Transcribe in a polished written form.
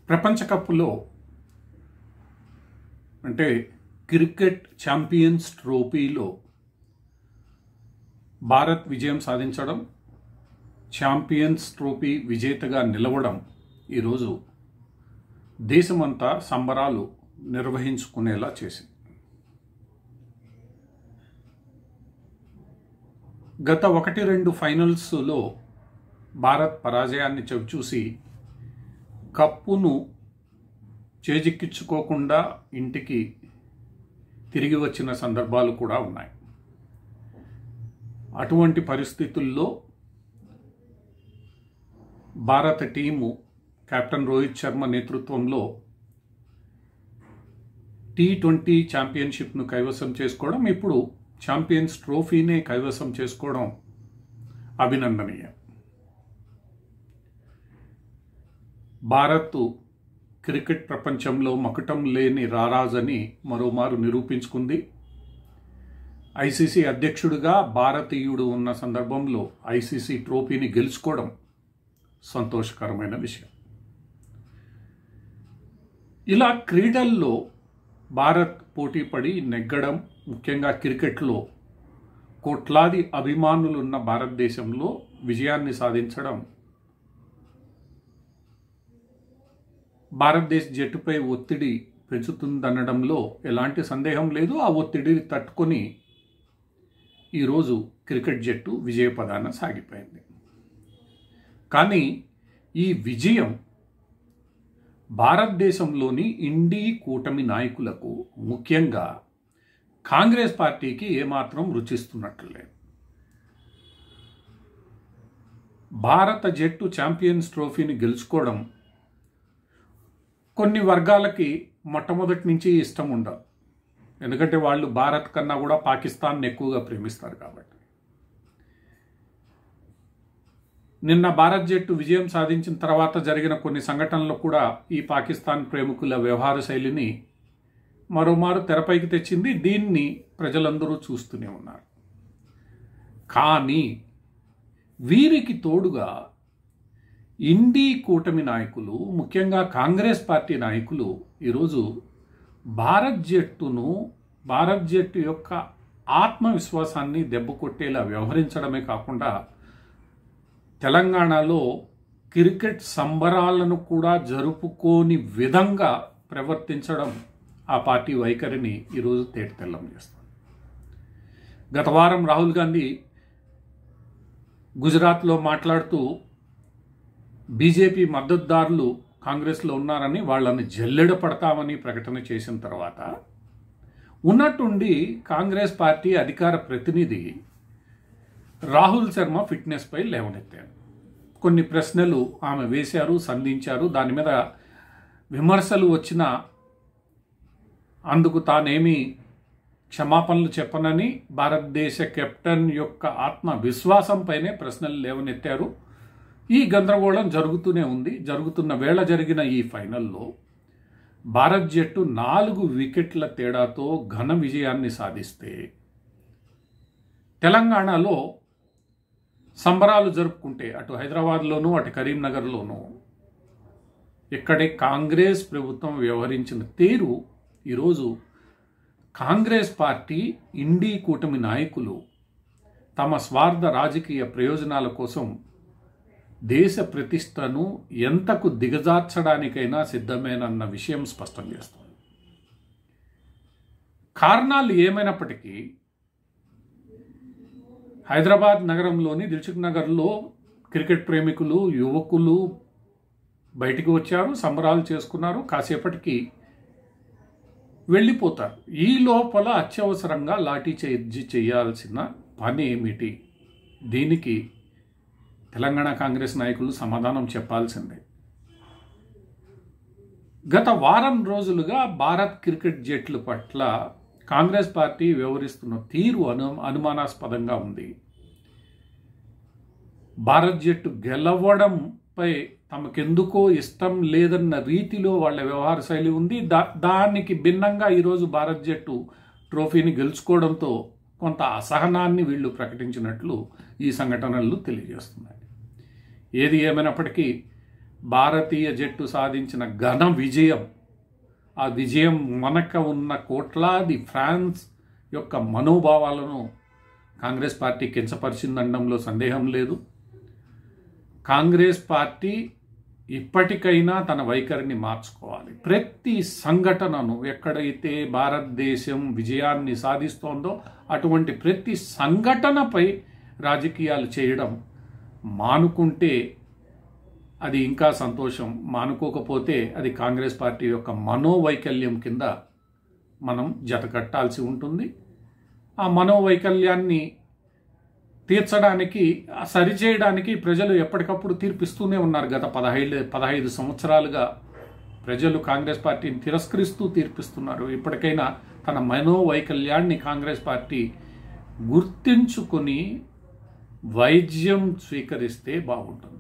ప్రపంచ కప్లో అంటే క్రికెట్ ఛాంపియన్స్ ట్రోఫీలో భారత్ విజయం సాధించడం, ఛాంపియన్స్ ట్రోఫీ విజేతగా నిలవడం ఈరోజు దేశమంతా సంబరాలు నిర్వహించుకునేలా చేసింది. గత 1-2 ఫైనల్స్లో భారత్ పరాజయాన్ని చవిచూసి కప్పును చేజిక్కించుకోకుండా ఇంటికి తిరిగి వచ్చిన సందర్భాలు కూడా ఉన్నాయి. అటువంటి పరిస్థితుల్లో భారత టీము కెప్టెన్ రోహిత్ శర్మ నేతృత్వంలో T20 ఛాంపియన్షిప్ను కైవసం చేసుకోవడం, ఇప్పుడు ఛాంపియన్స్ ట్రోఫీనే కైవసం చేసుకోవడం అభినందనీయం. భారత్ క్రికెట్ ప్రపంచంలో మకుటం లేని రారాజని మరోమారు నిరూపించుకుంది. ఐసీసీ అధ్యక్షుడిగా భారతీయుడు ఉన్న సందర్భంలో ఐసీసీ ట్రోఫీని గెలుచుకోవడం సంతోషకరమైన విషయం. ఇలా క్రీడల్లో భారత్ పోటీపడి నెగ్గడం, ముఖ్యంగా క్రికెట్లో కోట్లాది అభిమానులున్న భారతదేశంలో విజయాన్ని సాధించడం భారతదేశ జట్టుపై ఒత్తిడి పెంచుతుందనడంలో ఎలాంటి సందేహం లేదు. ఆ ఒత్తిడిని తట్టుకొని ఈరోజు క్రికెట్ జట్టు విజయపదాన సాగిపోయింది. కానీ ఈ విజయం భారతదేశంలోని ఇండీ కూటమి నాయకులకు, ముఖ్యంగా కాంగ్రెస్ పార్టీకి ఏమాత్రం రుచిస్తున్నట్లు లేదు. భారత జట్టు ఛాంపియన్స్ ట్రోఫీని గెలుచుకోవడం కొన్ని వర్గాలకి మొట్టమొదటి నుంచి ఇష్టం ఉండదు. ఎందుకంటే వాళ్ళు భారత్ కన్నా కూడా పాకిస్తాన్ని ఎక్కువగా ప్రేమిస్తారు కాబట్టి. నిన్న భారత్ జట్టు విజయం సాధించిన తర్వాత జరిగిన కొన్ని సంఘటనలు కూడా ఈ పాకిస్తాన్ ప్రేమికుల వ్యవహార శైలిని మరోమారు తెరపైకి తెచ్చింది. దీన్ని ప్రజలందరూ చూస్తూనే ఉన్నారు. కానీ వీరికి తోడుగా ఇండీ కూటమి నాయకులు, ముఖ్యంగా కాంగ్రెస్ పార్టీ నాయకులు ఈరోజు భారత్ జట్టు యొక్క ఆత్మవిశ్వాసాన్ని దెబ్బకొట్టేలా వ్యవహరించడమే కాకుండా తెలంగాణలో క్రికెట్ సంబరాలను కూడా జరుపుకోని విధంగా ప్రవర్తించడం ఆ పార్టీ వైఖరిని ఈరోజు తేటతెల్లం చేస్తుంది. గత వారం రాహుల్ గాంధీ గుజరాత్లో మాట్లాడుతూ బీజేపీ మద్దతుదారులు కాంగ్రెస్లో ఉన్నారని, వాళ్ళని జల్లెడ పడతామని ప్రకటన చేసిన తర్వాత ఉన్నట్టుండి కాంగ్రెస్ పార్టీ అధికార ప్రతినిధి రాహుల్ శర్మ ఫిట్నెస్పై లేవనెత్తారు. కొన్ని ప్రశ్నలు ఆమె వేశారు, సంధించారు. దాని మీద విమర్శలు వచ్చినా అందుకు తానేమి క్షమాపణలు చెప్పనని భారతదేశ కెప్టెన్ యొక్క ఆత్మవిశ్వాసంపైనే ప్రశ్నలు లేవనెత్తారు. ఈ గందరగోళం జరుగుతూనే ఉంది. జరుగుతున్న వేళ జరిగిన ఈ ఫైనల్లో భారత్ జట్టు 4 వికెట్ల తేడాతో ఘన విజయాన్ని సాధిస్తే తెలంగాణలో సంబరాలు జరుపుకుంటే అటు హైదరాబాద్లోనూ అటు కరీంనగర్లోనూ ఇక్కడే కాంగ్రెస్ ప్రభుత్వం వ్యవహరించిన తీరు ఈరోజు కాంగ్రెస్ పార్టీ, ఇండీ కూటమి నాయకులు తమ స్వార్థ రాజకీయ ప్రయోజనాల కోసం దేశ ప్రతిష్టను ఎంతకు దిగజార్చడానికైనా సిద్ధమేనన్న విషయం స్పష్టం చేస్తుంది. కారణాలు ఏమైనప్పటికీ హైదరాబాద్ నగరంలోని దిల్సుఖ్ నగర్లో క్రికెట్ ప్రేమికులు, యువకులు బయటికి వచ్చారు, సంబరాలు చేసుకున్నారు, కాసేపటికి వెళ్ళిపోతారు. ఈ లోపల అత్యవసరంగా లాఠీ చార్జీ చేయాల్సిన పని ఏమిటి? దీనికి తెలంగాణ కాంగ్రెస్ నాయకులు సమాధానం చెప్పాల్సిందే. గత వారం రోజులుగా భారత్ క్రికెట్ జట్ల పట్ల కాంగ్రెస్ పార్టీ వ్యవహరిస్తున్న తీరు అనుమానాస్పదంగా ఉంది. భారత్ జట్టు గెలవడంపై తమకెందుకో ఇష్టం లేదన్న రీతిలో వాళ్ళ వ్యవహార శైలి ఉంది. దానికి భిన్నంగా ఈరోజు భారత్ జట్టు ట్రోఫీని గెలుచుకోవడంతో కొంత అసహనాన్ని వీళ్ళు ప్రకటించినట్లు ఈ సంఘటనలు తెలియజేస్తున్నాయి. ఏది ఏమైనప్పటికీ భారతీయ జట్టు సాధించిన ఘన విజయం, ఆ విజయం మనక ఉన్న కోట్లాది ఫ్రాన్స్ యొక్క మనోభావాలను కాంగ్రెస్ పార్టీ కించపరిచిందనడంలో సందేహం లేదు. కాంగ్రెస్ పార్టీ ఇప్పటికైనా తన వైఖరిని మార్చుకోవాలి. ప్రతి సంఘటనను, ఎక్కడైతే భారతదేశం విజయాన్ని సాధిస్తోందో అటువంటి ప్రతి సంఘటనపై రాజకీయాలు చేయడం మానుకుంటే అది ఇంకా సంతోషం. మానుకోకపోతే అది కాంగ్రెస్ పార్టీ యొక్క మనోవైకల్యం కింద మనం జతకట్టాల్సి ఉంటుంది. ఆ మనోవైకల్యాన్ని తీర్చడానికి, సరిచేయడానికి ప్రజలు ఎప్పటికప్పుడు తీర్పిస్తూనే ఉన్నారు. గత 15 సంవత్సరాలుగా ప్రజలు కాంగ్రెస్ పార్టీని తిరస్కరిస్తూ తీర్పిస్తున్నారు. ఇప్పటికైనా తన మనోవైకల్యాన్ని కాంగ్రెస్ పార్టీ గుర్తించుకొని వైద్యం స్వీకరిస్తే బాగుంటుంది.